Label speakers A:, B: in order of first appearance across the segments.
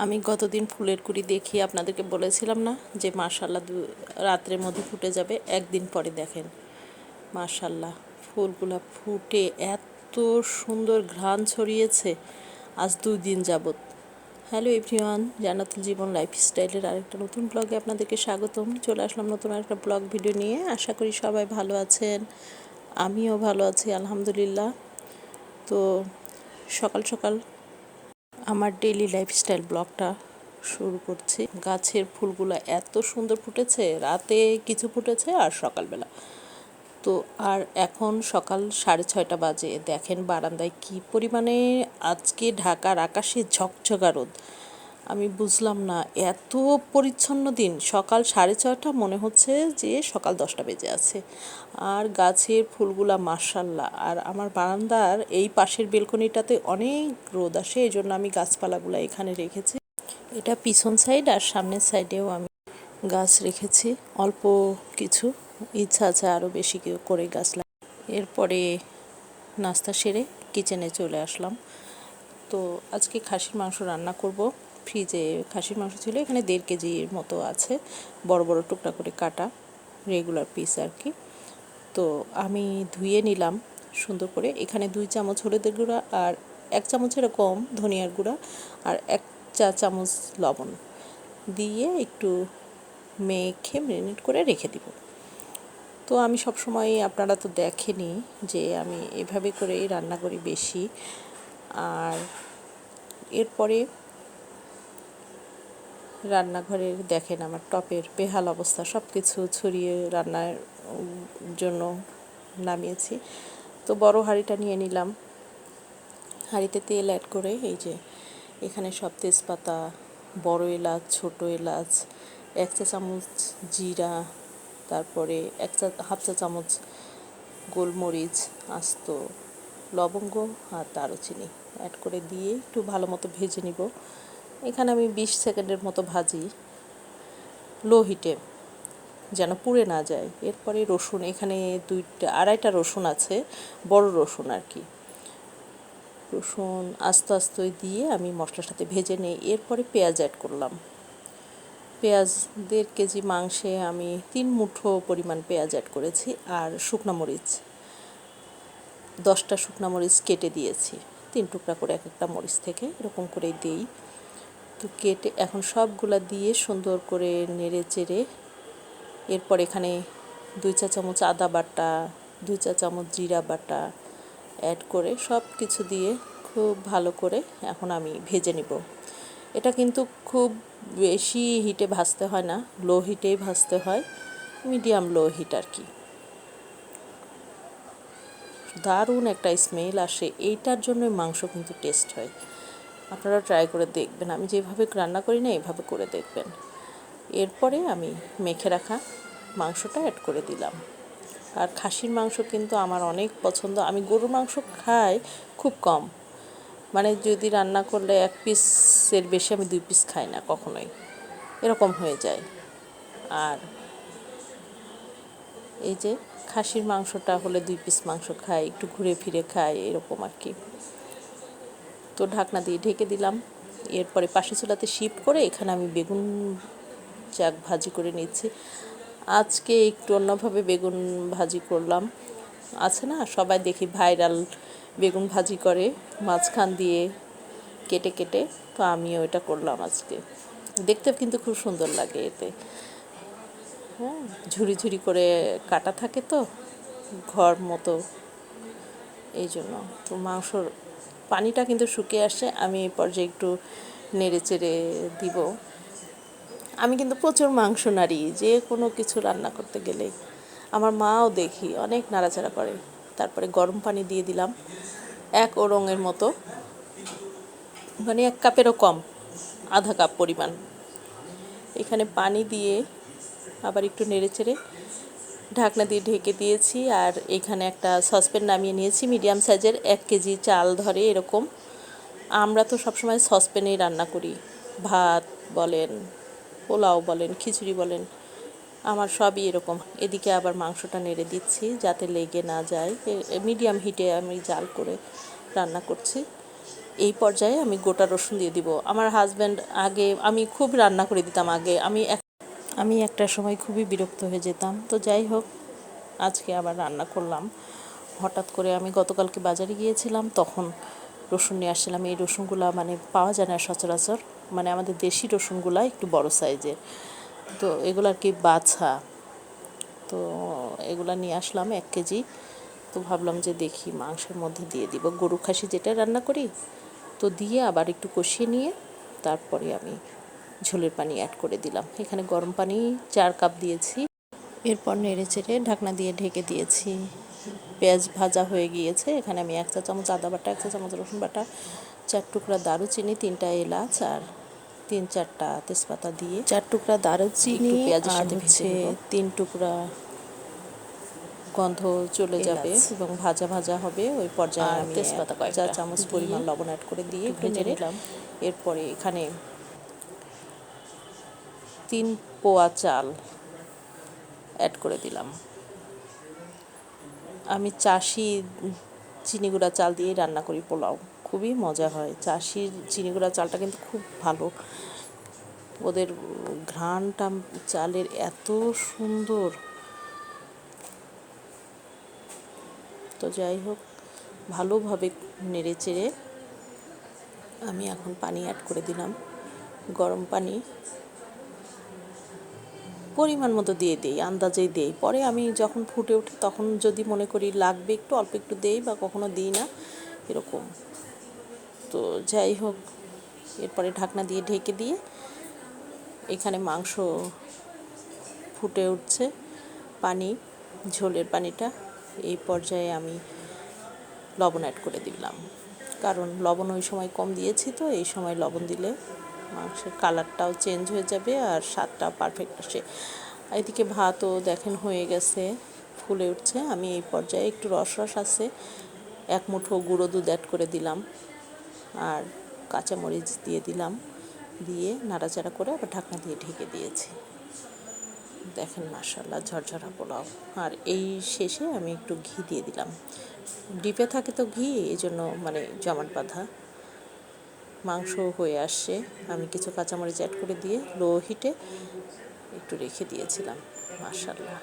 A: আমি গতদিন ফুলের কুঁড়ি দেখিয়ে আপনাদেরকে বলেছিলাম না যে মাশাল্লাহ রাত্রের মধ্যে ফুটে যাবে। একদিন পরে দেখেন মাশাল্লাহ ফুলগুলা ফুটে এত সুন্দর ঘ্রাণ ছড়িয়েছে আজ 2 দিন যাবত। হ্যালো এভরিওয়ান, জান্নাতুল জীবন লাইফস্টাইলের আরেকটা নতুন ব্লগে আপনাদেরকে স্বাগতম। চলে আসলাম নতুন আরেকটা ব্লগ ভিডিও নিয়ে। আশা করি সবাই ভালো আছেন, আমিও ভালো আছি আলহামদুলিল্লাহ। তো সকাল সকাল আমার ডেইলি লাইফস্টাইল ব্লগটা শুরু করছি। গাছের ফুলগুলো এত সুন্দর ফুটেছে, রাতে কিছু ফুটেছে আর সকালবেলা তো। আর এখন সকাল 6:30 বাজে, দেখেন বারান্দায় কি পরিমাণে আজকে ঢাকার আকাশে ঝকঝকা রোদ। আমি বুঝলাম না, এত পরিচ্ছন্ন দিন। সকাল 6:30 মনে হচ্ছে যে সকাল 10টা বেজে আছে। আর গাছের ফুলগুলা মাশাল্লাহ। আর আমার বারান্দার এই পাশের বেলকনিটাতে অনেক রোদ আসে, এই জন্য আমি গাছপালাগুলো এখানে রেখেছি। এটা পিছন সাইড, আর সামনের সাইডেও আমি গাছ রেখেছি অল্প কিছু। ইচ্ছা আছে আরও বেশি করে গাছ এরপরে নাস্তা সেরে কিচেনে চলে আসলাম। তো আজকে খাসির মাংস রান্না করব। ফ্রিজে খাসির মাংস ছিল, এখানে 1.5 কেজির মতো আছে, বড় বড় টুকরা করে কাটা, রেগুলার পিস আর কি। তো আমি ধুয়ে নিলাম সুন্দর করে। এখানে 2 চামচ হলুদের গুঁড়া আর 1 চামচ এরকম ধনিয়ার গুঁড়া আর 1 চা চামচ লবণ দিয়ে একটু মেখে ম্যারিনেট করে রেখে দিব। তো আমি সব সময়, আপনারা তো দেখেনি যে আমি এভাবে করেই রান্না করি বেশি। আর এরপরে রান্নাঘরের দেখেন আমার টপের বেহাল অবস্থা, সব কিছু ছড়িয়ে রান্নার জন্য নামিয়েছি। তো বড় হাঁড়িটা নিয়ে নিলাম, হাঁড়িতে তেল অ্যাড করে এই যে এখানে সব তেজপাতা, বড় এলাচ, ছোট এলাচ, 1 চা চামচ জিরা, তারপরে হাফ চা চামচ গোলমরিচ, আস্ত লবঙ্গ আর দারুচিনি অ্যাড করে দিয়ে একটু ভালো মতো ভেজে নিব। এখানে আমি 20 সেকেন্ডের মতো ভাজি, লো হিটে, যেন পুড়ে না যায়। এরপরে রসুন, এখানে 2-2.5টা রসুন আছে, বড় রসুন আর কি। রসুন আস্তে আস্তে দিয়ে আমি মশলার সাথে ভেজে নিই। এরপরে পেঁয়াজ অ্যাড করলাম। পেঁয়াজ 1.5 কেজি মাংসে আমি 3 মুঠো পরিমাণ পেঁয়াজ অ্যাড করেছি। আর শুকনো মরিচ 10টা শুকনো মরিচ কেটে দিয়েছি, 3 টুকরা করে এক একটা মরিচ থেকে এরকম করেই দিই। তো কেটে এখন সবগুলা দিয়ে সুন্দর করে নেড়ে চেড়ে, এরপর এখানে 2 চা চামচ আদা বাটা, 2 চা চামচ জিরা বাটা অ্যাড করে সব কিছু দিয়ে খুব ভালো করে এখন আমি ভেজে নিব। এটা কিন্তু খুব বেশি হিটে ভাজতে হয় না, লো হিটেই ভাজতে হয়, মিডিয়াম লো হিট আর কি। দারুণ একটা স্মেল আসে, এইটার জন্য মাংস কিন্তু টেস্ট হয়। আপনারা ট্রাই করে দেখবেন, আমি যেভাবে রান্না করি না এইভাবে করে দেখবেন। এরপরে আমি মেখে রাখা মাংসটা অ্যাড করে দিলাম। আর খাসির মাংস কিন্তু আমার অনেক পছন্দ। আমি গরুর মাংস খাই খুব কম, মানে যদি রান্না করলে 1 পিসের বেশি আমি 2 পিস খাই না কখনোই, এরকম হয়ে যায়। আর এই যে খাসির মাংসটা হলে 2 পিস মাংস খাই, একটু ঘুরে ফিরে খাই এরকম আর কি। তো ঢাকনা দিয়ে ঢেকে দিলাম। এরপরে পাশে চুলাতে শিফট করে এখানে আমি বেগুন ভাজি করে নিচ্ছি। আজকে একটু অন্যভাবে বেগুন ভাজি করলাম। আছে না সবাই দেখি ভাইরাল বেগুন ভাজি করে মাঝখান দিয়ে কেটে কেটে, তো আমিও এটা করলাম আজকে। দেখতে কিন্তু খুব সুন্দর লাগে এতে। হ্যাঁ, ঝুরি ঝুরি করে কাটা থাকে তো ঘর মতো, এই জন্য। তো মাংসর পানিটা কিন্তু শুকিয়ে আসছে, আমি এই পর্যায়ে একটু নেড়ে চেড়ে দিব। আমি কিন্তু প্রচুর মাংস নাড়ি, যে কোনো কিছু রান্না করতে গেলেই। আমার মাও দেখি অনেক নাড়াচাড়া করে। তারপরে গরম পানি দিয়ে দিলাম 1 ওরঙের মতো, মানে 1 কাপেরও কম, আধা কাপ পরিমাণ। এখানে পানি দিয়ে আবার একটু নেড়ে চেড়ে ঢাকনা দিয়ে ঢেকে দিয়েছি। আর এখানে একটা সসপ্যান নামিয়ে নিয়েছি, মিডিয়াম সাইজের, 1 কেজি চাল ধরে এরকম। আমরা তো সবসময় সসপ্যানেই রান্না করি, ভাত বলেন, পোলাও বলেন, খিচুড়ি বলেন, আমার সবই এরকম। এদিকে আবার মাংসটা নেড়ে দিচ্ছি যাতে লেগে না যায়। মিডিয়াম হিটে আমি জাল করে রান্না করছি। এই পর্যায়ে আমি গোটা রসুন দিয়ে দিব। আমার হাজব্যান্ড আগে, আমি খুব রান্না করে দিতাম আগে, আমি একটা সময় খুবই বিরক্ত হয়ে যেতাম। তো যাই হোক, আজকে আবার রান্না করলাম। হঠাৎ করে আমি গতকালকে বাজারে গিয়েছিলাম, তখন রসুন নিয়ে আসছিলাম। এই রসুনগুলা মানে পাওয়া যায় না সচরাচর, মানে আমাদের দেশি রসুনগুলা একটু বড় সাইজের, তো এগুলো আর কি বাছা। তো এগুলা নিয়ে আসলাম 1 কেজি। তো ভাবলাম যে দেখি মাংসের মধ্যে দিয়ে দিব, গরু খাসি যেটা রান্না করি, তো দিয়ে আবার একটু কষিয়ে নিয়ে তারপরে আমি ঝোলের পানি অ্যাড করে দিলাম। এখানে গরম পানি 4 কাপ দিয়েছি। এরপর নেড়ে চেড়ে ঢাকনা দিয়ে ঢেকে দিয়েছি। পেঁয়াজ ভাজা হয়ে গিয়েছে। এখানে আমি 1 চা চামচ আদা বাটা, 1 চা চামচ রসুন বাটা, 4 টুকরা দারুচিনি, 3টা এলাচ আর 3-4টা তেজপাতা দিয়ে 4 টুকরা দারুচিনি আর হচ্ছে 3 টুকরা গন্ধ চলে যাবে এবং ভাজা ভাজা হবে। ওই পর্যায়ে আমি তেজপাতা 1 চা চামচ পরিমাণ লবণ অ্যাড করে দিয়ে একটু ভেজে নিলাম। এরপরে এখানে 3 পোয়া চাল অ্যাড করে দিলাম। আমি চাষি চিনি গুঁড়া চাল দিয়ে রান্না করি পোলাও, খুবই মজা হয়। চাষির চিনি গুঁড়া চালটা কিন্তু খুব ভালো, ওদের ঘ্রাণটা চালের এত সুন্দর। তো যাই হোক, ভালোভাবে নেড়ে চেড়ে আমি এখন পানি অ্যাড করে দিলাম। গরম পানি পরিমাণ মতো দিয়ে দিই, আন্দাজেই দিই। পরে আমি যখন ফুটে ওঠে তখন যদি মনে করি লাগবে একটু, অল্প একটু দিই, বা কখনো দিই না, এরকম। তো যাই হোক, এরপরে ঢাকনা দিয়ে ঢেকে দিয়ে এখানে মাংস ফুটে উঠছে পানি, ঝোলের পানিটা। এই পর্যায়ে আমি লবণ অ্যাড করে দিলাম, কারণ লবণ ওই সময় কম দিয়েছি, তো এই সময় লবণ দিলে মাংসের কালারটাও চেঞ্জ হয়ে যাবে আর স্বাদটা পারফেক্ট আসে। এদিকে ভাতও দেখেন হয়ে গেছে, ফুলে উঠছে। আমি এই পর্যায়ে একটু রস আছে, 1 মুঠো গুঁড়ো দুধ অ্যাড করে দিলাম আর কাঁচামরিচ দিয়ে দিলাম, দিয়ে নাড়াচাড়া করে আবার ঢাকনা দিয়ে ঢেকে দিয়েছি। দেখেন মাশাআল্লাহ ঝরঝরা পোলাও। আর এই শেষে আমি একটু ঘি দিয়ে দিলাম, ডিপে থাকে তো ঘি, এই জন্য মানে জমাট বাঁধা। মাংস হয়ে আসছে, আমি কিছু কাঁচামরিচ অ্যাড করে দিয়ে লো হিটে একটু রেখে দিয়েছিলাম। মাশাআল্লাহ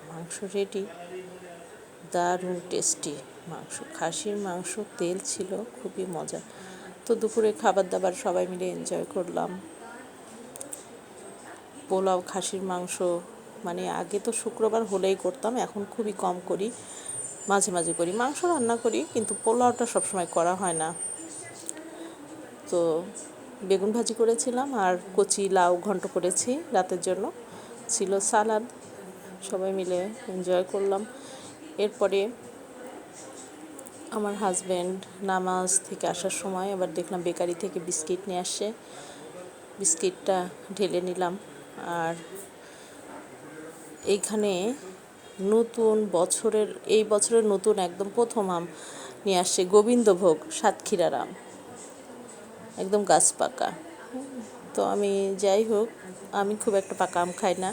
A: মাংস রেডি, দারুণ টেস্টি মাংস, খাসির মাংস, তেল ছিল, খুবই মজা। তো দুপুরে খাবার দাবার সবাই মিলে এনজয় করলাম। পোলাও, খাসির মাংস, মানে আগে তো শুক্রবার হলেই করতাম, এখন খুবই কম করি, মাঝে মাঝে করি। মাংস রান্না করি, কিন্তু পোলাওটা সবসময় করা হয় না। তো বেগুন ভাজি করেছিলাম আর কচি লাউ ঘন্ট করেছি রাতের জন্য, ছিল সালাদ। সবাই মিলে এনজয় করলাম। এরপরে আমার হাজব্যান্ড নামাজ থেকে আসার সময় আবার দেখলাম বেকারি থেকে বিস্কিট নিয়ে আসছে, বিস্কিটটা ঢেলে নিলাম। আর এইখানে এই বছরের নতুন একদম প্রথম আম নিয়ে আসছে, গোবিন্দভোগ সাতক্ষীরার আম, একদম গাছ পাকা। তো আমি যাই হোক, আমি খুব একটা পাকা আম খাই না।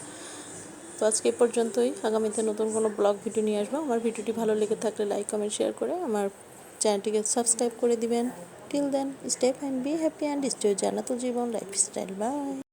A: তো আজকে এ পর্যন্তই, আগামীতে নতুন কোনো ব্লগ ভিডিও নিয়ে আসবো। আমার ভিডিওটি ভালো লেগে থাকলে লাইক কমেন্ট শেয়ার করে আমার চ্যানেলটিকে সাবস্ক্রাইব করে দিবেন। Till then, stay fine, be happy and stay Jannatul Jibon lifestyle. By.